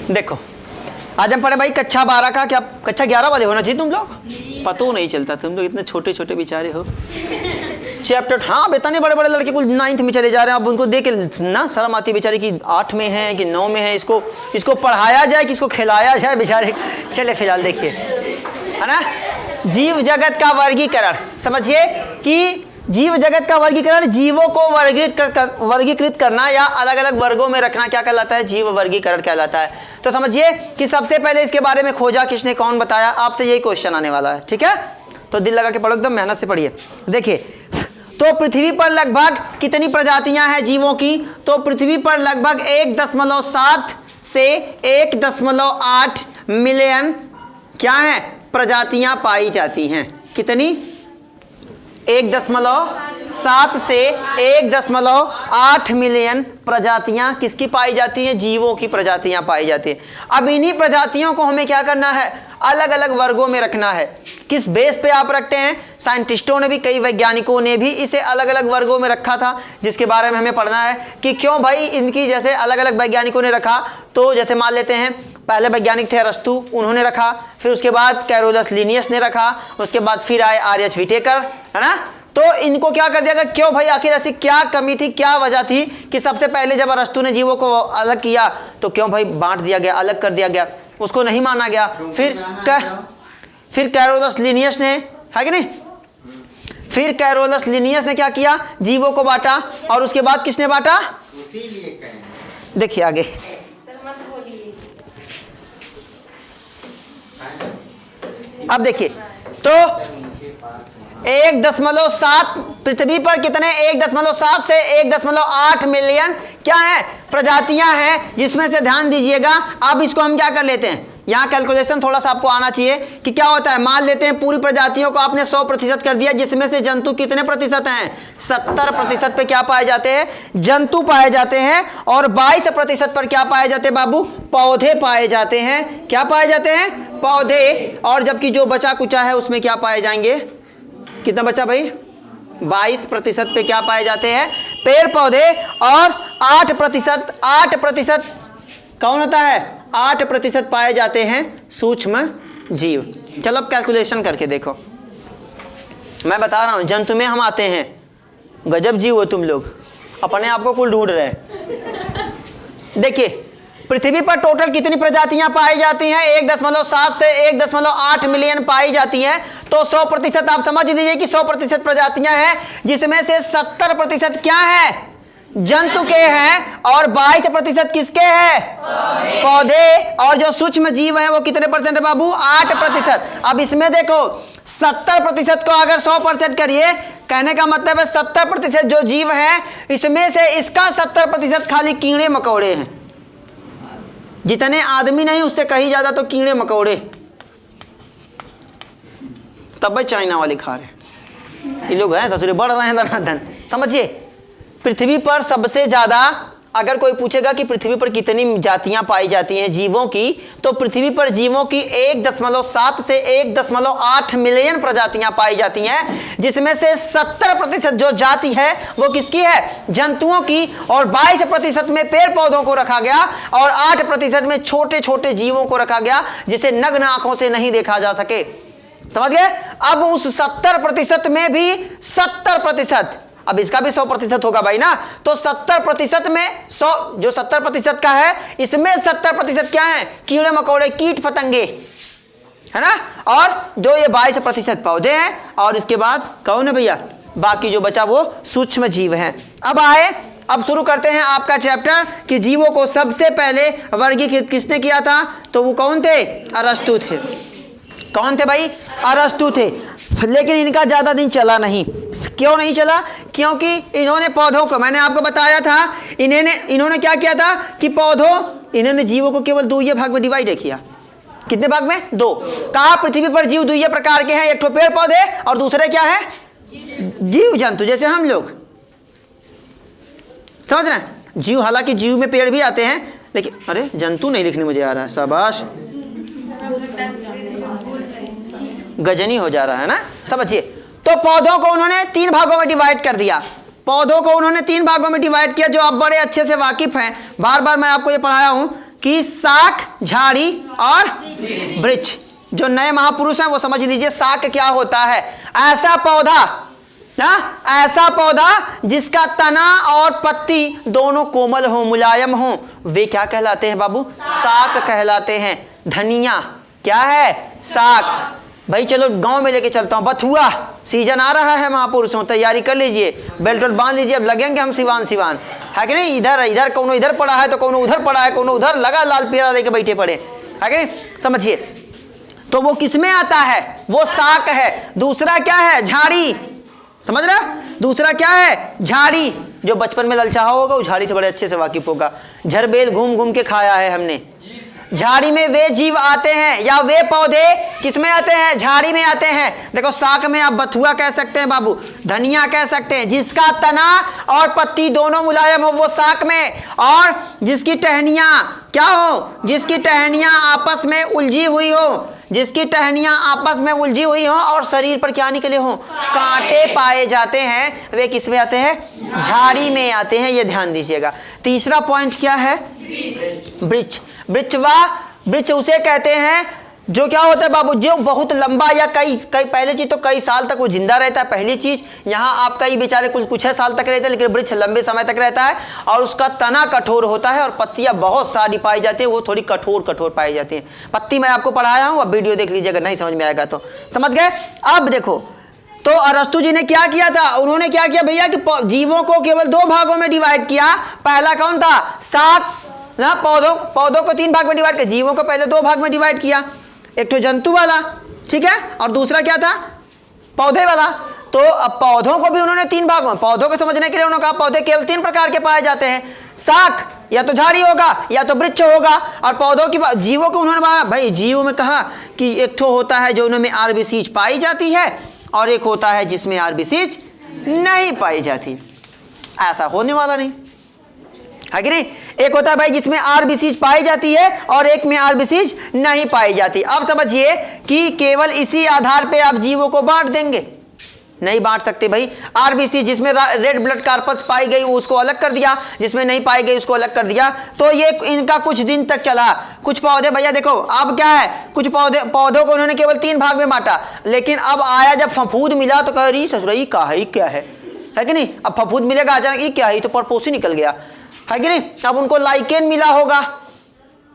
देखो आज हम पढ़े भाई कक्षा 12 का, क्या कक्षा 11 वाले होना चाहिए तुम लोग, पता नहीं चलता तुम लोग इतने छोटे छोटे बेचारे हो। चैप्टर, हाँ बेटा नहीं, बड़े बड़े लड़के कुल 9th में चले जा रहे हैं। अब उनको देख के ना शर्म आती है बेचारे कि 8 में है कि 9 में है, इसको पढ़ाया जाए कि इसको खिलाया जाए बेचारे। चले फिलहाल देखिए, है ना, जीव जगत का वर्गीकरण। समझिए कि जीव जगत का वर्गीकरण, जीवों को वर्गीकृत करना या अलग अलग वर्गों में रखना क्या कहलाता है, जीव वर्गीकरण कहलाता है। तो समझिए कि सबसे पहले इसके बारे में खोजा किसने, कौन बताया, आपसे यही क्वेश्चन आने वाला है। ठीक है, तो दिल लगा के पढ़ो, एकदम मेहनत से पढ़िए। देखिए, तो पृथ्वी पर लगभग कितनी प्रजातियां हैं जीवों की, तो पृथ्वी पर लगभग 1.7 से 1.8 मिलियन क्या है प्रजातियां पाई जाती हैं। कितनी, 1.7 से 1.8 मिलियन प्रजातियां किसकी पाई जाती हैं, जीवों की प्रजातियां पाई जाती हैं। अब इन्हीं प्रजातियों को हमें क्या करना है, अलग अलग वर्गों में रखना है। किस बेस पे आप रखते हैं, साइंटिस्टों ने भी, कई वैज्ञानिकों ने भी इसे अलग अलग वर्गों में रखा था, जिसके बारे में हमें पढ़ना है कि क्यों भाई इनकी, जैसे अलग अलग वैज्ञानिकों ने रखा। तो जैसे मान लेते हैं, पहले वैज्ञानिक थे अरस्तु, उन्होंने रखा, फिर उसके बाद कैरोलस लिनियस ने रखा, उसके बाद फिर आए आर.एच. व्हिटेकर, है ना। तो इनको क्या कर दिया गया, क्यों भाई, आखिर ऐसी क्या कमी थी, क्या वजह थी कि सबसे पहले जब अरस्तु ने जीवों को अलग किया तो क्यों भाई बांट दिया गया, अलग कर दिया गया, उसको नहीं माना गया। फिर कैरोलस लिनियस ने, है कि नहीं, फिर कैरोलस लिनियस ने क्या किया, जीवों को बांटा, और उसके बाद किसने बांटा, देखिए आगे, अब देखिए, तो 1.7 पृथ्वी पर कितने, 1.7 से 1.8 मिलियन क्या है प्रजातियां हैं, जिसमें से ध्यान दीजिएगा। अब इसको हम क्या कर लेते हैं, यहाँ कैलकुलेशन थोड़ा सा आपको आना चाहिए कि क्या होता है। मान लेते हैं पूरी प्रजातियों को आपने 100% कर दिया, जिसमें से जंतु कितने प्रतिशत हैं, 70% पे क्या पाए जाते हैं, जंतु पाए जाते हैं, और 22% पर क्या पाए जाते हैं बाबू, पौधे पाए जाते हैं। क्या पाए जाते हैं, पौधे। और जबकि जो बचा कुचा है उसमें क्या पाए जाएंगे, कितना बचा भाई, 22% पे क्या पाए जाते हैं, पेड़ पौधे, और 8% कौन होता है, 8% पाए जाते हैं सूक्ष्म जीव। चलो अब कैलकुलेशन करके देखो, मैं बता रहा हूं, जंतु में हम आते हैं, गजब जीव हो तुम लोग, अपने आप को कुल ढूंढ रहे हैं। देखिए, पृथ्वी पर टोटल कितनी प्रजातियां पाई जाती हैं, 1.7 से 1.8 मिलियन पाई जाती हैं। तो 100% आप समझ लीजिए कि 100% प्रजातियां हैं, जिसमें से 70% क्या है, जंतु के हैं, और 22% किसके हैं, पौधे। और जो सूक्ष्म जीव हैं वो कितने परसेंट है बाबू, 8%। अब इसमें देखो, 70% को अगर 100% करिए, कहने का मतलब है 70% जो जीव हैं, इसमें से इसका 70% खाली कीड़े मकोड़े हैं। जितने आदमी नहीं उससे कहीं ज्यादा तो कीड़े मकोड़े, तब भाई चाइना वाले खा रहे, ये लोग हैं ससुरे बढ़ रहे हैं धनाधन। समझिए, पृथ्वी पर सबसे ज्यादा, अगर कोई पूछेगा कि पृथ्वी पर कितनी जातियां पाई जाती हैं जीवों की, तो पृथ्वी पर जीवों की 1.7 से 1.8 मिलियन प्रजातियां पाई जाती हैं, जिसमें से 70% जो जाति है वो किसकी है, जंतुओं की, और 22% में पेड़ पौधों को रखा गया, और 8% में छोटे छोटे जीवों को रखा गया, जिसे नग्न आंखों से नहीं देखा जा सके। समझ गए। अब उस 70% में भी 70%, अब इसका भी 100% होगा भाई ना, तो 70% में 100, जो 70% का है, इसमें 70% क्या है, कीड़े मकोड़े, कीट पतंगे, है ना, और जो ये 22% पौधे हैं, और इसके बाद कौन है भैया, बाकी जो बचा वो सूक्ष्म जीव हैं। अब शुरू करते हैं आपका चैप्टर कि जीवों को सबसे पहले वर्गीकृत किसने किया था, तो वो कौन थे, अरस्तु थे। कौन थे भाई, अरस्तु थे। लेकिन इनका ज्यादा दिन चला नहीं। क्यों नहीं चला, क्योंकि इन्होंने पौधों को, मैंने आपको बताया था, इन्होंने क्या किया था कि इन्होंने जीवों को केवल 2 भाग में डिवाइड किया। कितने भाग में, 2। कहा पृथ्वी पर जीव 2 प्रकार के हैं, एक तो पेड़ पौधे और दूसरे क्या है, जीव जंतु, जैसे हम लोग। समझ रहे हैं, जीव, हालांकि जीव में पेड़ भी आते हैं, लेकिन अरे जंतु नहीं लिखने मुझे आ रहा है, शाबाश, गजनी हो जा रहा है ना। समझिए, तो पौधों को उन्होंने 3 भागों में डिवाइड कर दिया। पौधों को उन्होंने 3 भागों में डिवाइड किया, जो आप बड़े अच्छे से वाकिफ हैं। बार बार मैं आपको ये पढ़ाया हूं कि शाक, झाड़ी और वृक्ष। जो नए महापुरुष हैं वो समझ लीजिए शाक क्या होता है। ऐसा पौधा ना, ऐसा पौधा जिसका तना और पत्ती दोनों कोमल हो, मुलायम हो, वे क्या कहलाते हैं बाबू? शाक कहलाते हैं। धनिया क्या है? शाक। भाई चलो गांव में लेके चलता हूं, बथुआ सीजन आ रहा है महापुरुषों, तैयारी कर लीजिए, बेल्ट वेल्ट बांध लीजिए, अब लगेंगे हम सिवान सिवान, है कि नहीं? इधर इधर कौनो इधर पड़ा है तो कौनो उधर पड़ा है, कौनो उधर लगा लाल पीला लेके बैठे पड़े, है कि नहीं? समझिए, तो वो किसमें आता है? वो शाक है। दूसरा क्या है? झाड़ी। समझ रहे? दूसरा क्या है? झाड़ी। जो बचपन में ललचाहा होगा वो झाड़ी से बड़े अच्छे से वाकिफ होगा। झरबेल घूम घूम के खाया है हमने। झाड़ी में वे जीव आते हैं या वे पौधे किसमें आते हैं? झाड़ी में आते हैं। देखो शाक में आप बथुआ कह सकते हैं बाबू, धनिया कह सकते हैं, जिसका तना और पत्ती दोनों मुलायम हो वो शाक में, और जिसकी टहनियां क्या हो? जिसकी टहनियां आपस में उलझी हुई हो, जिसकी टहनियां आपस में उलझी हुई हो और शरीर पर क्या निकले हो? कांटे पाए जाते हैं, वे किस में आते हैं? झाड़ी में आते हैं। ये ध्यान दीजिएगा। तीसरा पॉइंट क्या है? वृक्ष। वृक्ष उसे कहते हैं जो क्या होता है बाबू? जो बहुत लंबा या कई पहले चीज तो कई साल तक वो जिंदा रहता है, पहली चीज। यहाँ आप कई बेचारे कुछ साल तक रहते हैं, लेकिन वृक्ष लंबे समय तक रहता है और उसका तना कठोर होता है और पत्तियां बहुत सारी पाई जाती है, वो थोड़ी कठोर पाई जाती है। पत्ती मैं आपको पढ़ाया हूँ, अब वीडियो देख लीजिएगा, नहीं समझ में आएगा तो। समझ गए? अब देखो, तो अरस्तु जी ने क्या किया था? उन्होंने क्या किया भैया कि जीवों को केवल 2 भागों में डिवाइड किया। पहला कौन था? शाक ना, पौधों को 3 भाग में डिवाइड किया। जीवों को पहले 2 भाग में डिवाइड किया, एक तो जंतु वाला, ठीक है, और दूसरा क्या था? पौधे वाला। तो अब पौधों को भी उन्होंने 3 भागों में, पौधों को समझने के लिए उन्होंने कहा पौधे केवल 3 प्रकार के पाए जाते हैं। शाक या तो झाड़ी होगा या तो वृक्ष होगा, और पौधों की जीवों को उन्होंने भाई जीवों में कहा कि एक तो होता है जो उनमें आरबीसीज पाई जाती है और एक होता है जिसमें आरबीसीज नहीं पाई जाती। ऐसा होने वाला नहीं है कि नहीं? एक होता है भाई जिसमें आरबीसीज पाई जाती है और एक में आरबीसीज नहीं पाई जाती। अब समझिए कि केवल इसी आधार पे आप जीवों को बांट देंगे? नहीं बांट सकते भाई। आरबीसी जिसमें रेड ब्लड कार्पस पाई गई उसको अलग कर दिया, जिसमें नहीं पाई गई उसको अलग कर दिया। तो ये इनका कुछ दिन तक चला। कुछ पौधे भैया देखो अब क्या है, कुछ पौधों को उन्होंने केवल 3 भाग में बांटा, लेकिन अब आया जब फफूंद मिला तो कह रही ससुराई का है क्या है कि नहीं? अब फफूंद मिलेगा अचानक, ये क्या है? तो परपोसी निकल गया, है कि नहीं? अब उनको लाइकेन मिला होगा,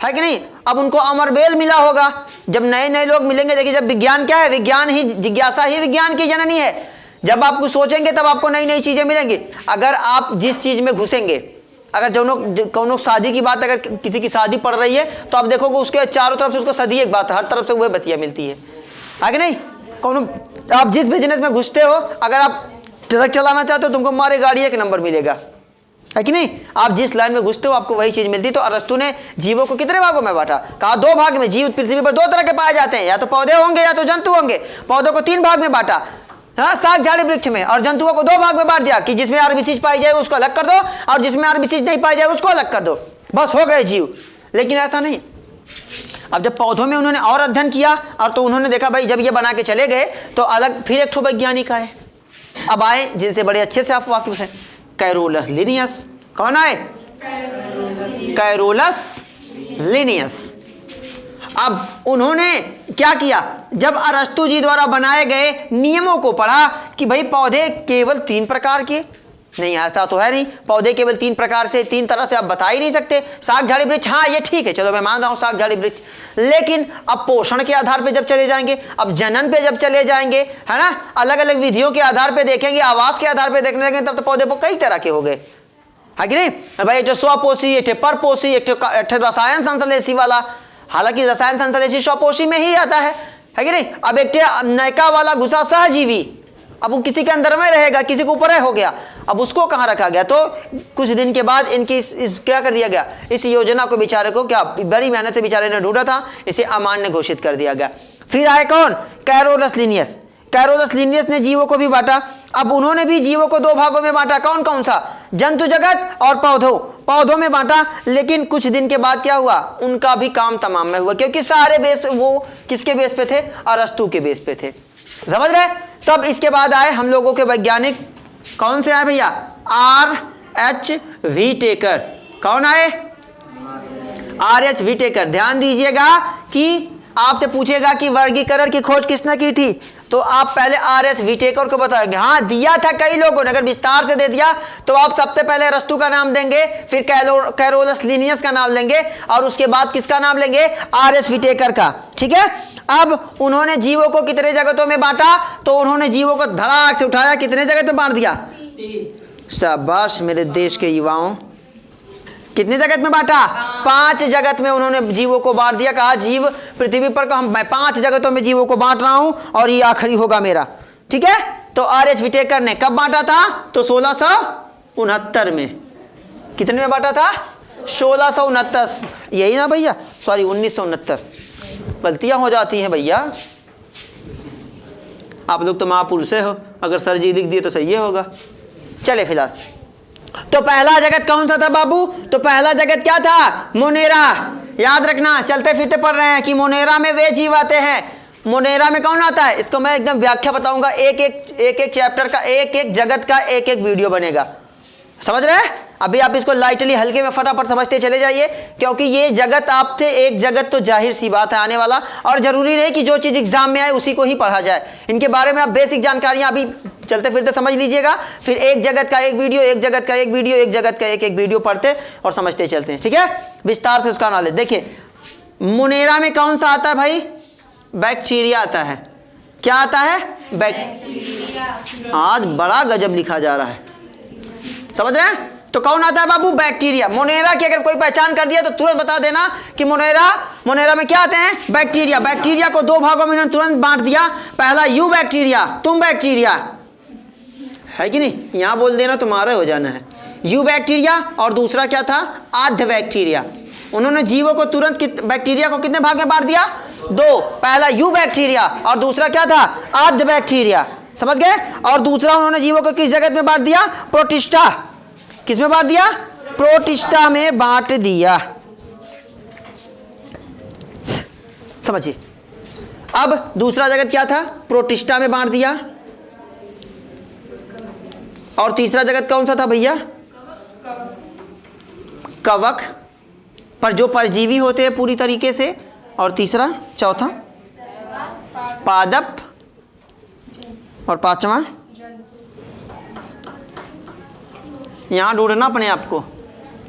है कि नहीं? अब उनको अमरबेल मिला होगा। जब नए नए लोग मिलेंगे, देखिए जब विज्ञान क्या है, विज्ञान ही, जिज्ञासा ही विज्ञान की जननी है। जब आप कुछ सोचेंगे तब आपको नई नई चीजें मिलेंगी। अगर आप जिस चीज में घुसेंगे, अगर कौनो शादी की बात, अगर किसी की शादी पड़ रही है तो आप देखोगे उसके चारों तरफ से उसको सदी एक बात, हर तरफ से वह बतिया मिलती है कि नहीं? कौनो आप जिस बिजनेस में घुसते हो, अगर आप ट्रक चलाना चाहते हो तुमको मारे गाड़ी 1 नंबर मिलेगा, है कि नहीं? आप जिस लाइन में घुसते हो आपको वही चीज मिलती। तो अरस्तु ने जीवों को कितने भागों में बांटा? कहा 2 भाग में। जीव पृथ्वी पर 2 तरह के पाए जाते हैं, या तो पौधे होंगे या तो जंतु होंगे। पौधों को 3 भाग में बांटा, हाँ, शाक झाड़ी वृक्ष में, और जंतुओं को 2 भाग में बांट दिया कि जिसमें आरबीसीज पाई जाए उसको अलग कर दो और जिसमें आरबीसीज नहीं पाई जाए उसको अलग कर दो, बस हो गए जीव। लेकिन ऐसा नहीं। अब जब पौधों में उन्होंने और अध्ययन किया और तो उन्होंने देखा भाई जब ये बना के चले गए तो अलग फिर एक वैज्ञानिक आए। अब आए जिनसे बड़े अच्छे से आप वाकिफ हैं, कैरोलस लिनियस। कौन आए? Carolus Linnaeus. अब उन्होंने क्या किया? जब अरस्तु जी द्वारा बनाए गए नियमों को पढ़ा कि भाई पौधे केवल 3 प्रकार के नहीं, ऐसा तो है नहीं। पौधे केवल 3 प्रकार से, 3 तरह से आप बता ही नहीं सकते। शाक झाड़ी वृक्ष, हाँ ये ठीक है, चलो मैं मान रहा हूं शाक झाड़ी वृक्ष, लेकिन अब पोषण के आधार पे जब चले जाएंगे, अब जनन पे जब चले जाएंगे, है ना, अलग अलग विधियों के आधार पे देखेंगे, आवास के आधार पे देखने लगेंगे, तब तो पौधे कई तरह के हो गए, है कि नहीं? भाई एक स्वपोषी, एक परपोषी, एक रसायन संश्लेषी वाला। हालांकि रसायन संश्लेषी स्वपोषी में ही आता है कि नहीं? अब एक नयका वाला घुसा सहजीवी, अब वो किसी के अंदर में रहेगा, किसी को ऊपर हो गया, अब उसको कहाँ रखा गया? तो कुछ दिन के बाद इनकी क्या कर दिया गया? इस योजना को बेचारे को क्या बड़ी मेहनत से बेचारे ने ढूंढा था, इसे अमान्य घोषित कर दिया गया। फिर आए कौन? Carolus Linnaeus. कैरोलस लिनियस ने जीवों को भी बांटा। अब उन्होंने भी जीवों को 2 भागों में बांटा। कौन कौन सा? जंतु जगत और पौधों में बांटा। लेकिन कुछ दिन के बाद क्या हुआ? उनका भी काम तमाम में हुआ, क्योंकि सारे बेस वो किसके बेस पे थे? अरस्तु के बेस पे थे। समझ रहे? तब इसके बाद आए हम लोगों के वैज्ञानिक। कौन से आए भैया? R.H. व्हीटेकर। कौन आए? RH Whittaker. ध्यान दीजिएगा कि आपसे पूछेगा कि वर्गीकरण की खोज किसने की थी, तो आप पहले RH विटेकर को बताएंगे। हाँ, दिया था कई लोगों ने, अगर विस्तार से दे दिया तो आप सबसे पहले अरस्तु का नाम देंगे, फिर कैरोलस लिनियस का नाम लेंगे और उसके बाद किसका नाम लेंगे, RH विटेकर का। ठीक है। अब उन्होंने जीवों को कितने जगतों में बांटा, तो उन्होंने जीवों को धड़ाक से उठाया, कितने जगत में बांट दिया, शाबाश मेरे देश के युवाओं, कितने जगत में बांटा, 5 जगत में उन्होंने जीवों को बांट दिया। कहा जीव पृथ्वी पर का मैं 5 जगतों में जीवों को बांट रहा हूं और ये आखिरी होगा मेरा। ठीक है। तो RH विटेकर ने कब बांटा था, तो 1669 में। कितने में बांटा था, 1669, यही ना भैया, सॉरी 1969, गलतियां हो जाती हैं भैया, आप लोग तो महापुरुष हो, अगर सर जी लिख दिए तो सही होगा। चले फिलहाल, तो पहला जगत कौन सा था बाबू, तो पहला जगत क्या था, मोनेरा। याद रखना, चलते फिरते पढ़ रहे हैं कि मोनेरा में वे जीव आते हैं। मोनेरा में कौन आता है, इसको मैं एकदम व्याख्या बताऊंगा, एक एक चैप्टर का, एक एक जगत का एक एक वीडियो बनेगा, समझ रहे हैं। अभी आप इसको लाइटली हल्के में फटाफट समझते चले जाइए, क्योंकि ये जगत आपसे एक जगत तो जाहिर सी बात है आने वाला, और जरूरी नहीं कि जो चीज़ एग्जाम में आए उसी को ही पढ़ा जाए। इनके बारे में आप बेसिक जानकारियां अभी चलते फिरते समझ लीजिएगा, फिर एक जगत का एक वीडियो, एक जगत का एक वीडियो, एक जगत का एक एक वीडियो पढ़ते और समझते चलते हैं। ठीक है, विस्तार से उसका नॉलेज देखिए। मोनेरा में कौन सा आता है भाई, बैक्टीरिया आता है। क्या आता है, बैक्टीरिया। आज बड़ा गजब लिखा जा रहा है, समझ रहे हैं। तो कौन आता है बाबू, बैक्टीरिया। मोनेरा की अगर कोई पहचान कर दिया तो तुरंत बता देना कि मोनेरा में क्या आते हैं, बैक्टीरिया। बैक्टीरिया को 2 भागों में इन्होंने तुरंत बांट दिया, पहला यू बैक्टीरिया, तुम बैक्टीरिया है कि नहीं, यहां बोल देना तुम्हारा हो जाना है, यू बैक्टीरिया, और दूसरा क्या था, आद्य बैक्टीरिया। उन्होंने जीवों को तुरंत बैक्टीरिया को कितने भाग में बांट दिया, 2, पहला यू बैक्टीरिया और दूसरा क्या था, आद्य बैक्टीरिया, समझ गए। और दूसरा उन्होंने जीवों को किस जगत में बांट दिया, प्रोटिस्टा। किस में बांट दिया, प्रोटिस्टा में बांट दिया, समझिए। अब दूसरा जगत क्या था, प्रोटिस्टा में बांट दिया। और तीसरा जगत कौन सा था भैया, कवक, पर जो परजीवी होते हैं पूरी तरीके से। और तीसरा, चौथा पादप, और 5वां, यहाँ ढूंढना अपने आपको,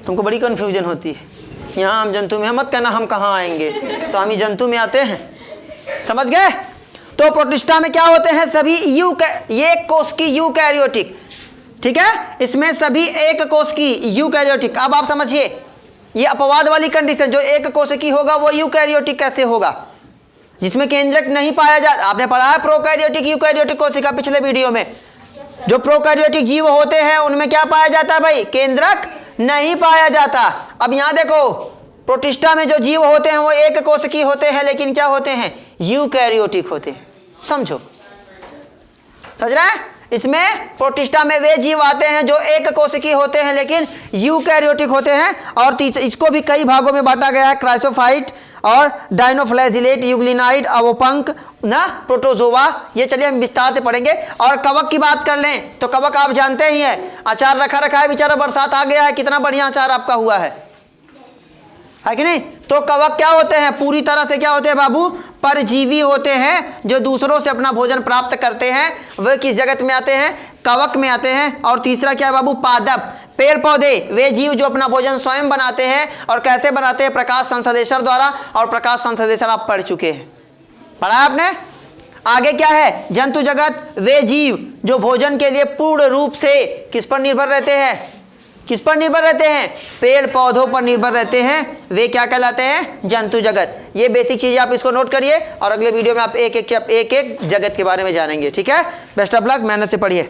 तुमको बड़ी कंफ्यूजन होती है। यहाँ हम जंतु में, मत कहना हम कहाँ आएंगे, तो हम ही जंतु में आते हैं, समझ गए। तो प्रोटिस्टा में क्या होते हैं, सभी ये कोष की यूकैरियोटिक। ठीक है, इसमें सभी एक कोष की यूकैरियोटिक। अब आप समझिए, ये अपवाद वाली कंडीशन, जो एक कोष की होगा वो यूकैरियोटिक कैसे होगा, जिसमें केंद्रक नहीं पाया जाता। आपने पढ़ा है प्रोकैरियोटिक यूकैरियोटिक कोशिका पिछले वीडियो में। जो प्रोकैरियोटिक जीव होते हैं उनमें क्या पाया जाता है भाई, केंद्रक नहीं पाया जाता। अब यहां देखो, प्रोटिस्टा में जो जीव होते हैं वो एक कोशिकी होते हैं, लेकिन क्या होते हैं, यूकैरियोटिक होते हैं, समझो, समझ रहे हैं। इसमें प्रोटिस्टा में वे जीव आते हैं जो एक कोशिकी होते हैं लेकिन यूकैरियोटिक होते हैं। और इसको भी कई भागों में बांटा गया है, क्राइसोफाइट और डायनोफ्लैजिलेट, यूग्लिनाइड, अवोपंक, ना प्रोटोजोआ। ये चलिए हम विस्तार से पढ़ेंगे। और कवक की बात कर लें तो कवक आप जानते ही हैं, अचार रखा है बेचारा, बरसात आ गया है, कितना बढ़िया अचार आपका हुआ है कि नहीं। तो कवक क्या होते हैं, पूरी तरह से क्या होते हैं बाबू, परजीवी होते हैं, जो दूसरों से अपना भोजन प्राप्त करते हैं। वे किस जगत में आते हैं, कवक में आते हैं। और तीसरा क्या है बाबू, पादप, पेड़ पौधे, वे जीव जो अपना भोजन स्वयं बनाते हैं। और कैसे बनाते हैं, प्रकाश संश्लेषण द्वारा। और प्रकाश संश्लेषण आप पढ़ चुके हैं, पढ़ा आपने। आगे क्या है, जंतु जगत, वे जीव जो भोजन के लिए पूर्ण रूप से किस पर निर्भर रहते हैं, किस पर निर्भर रहते हैं, पेड़ पौधों पर निर्भर रहते हैं, वे क्या कहलाते हैं, जंतु जगत। ये बेसिक चीज़ आप इसको नोट करिए, और अगले वीडियो में आप एक एक जगत के बारे में जानेंगे। ठीक है, बेस्ट ऑफ लक, मेहनत से पढ़िए।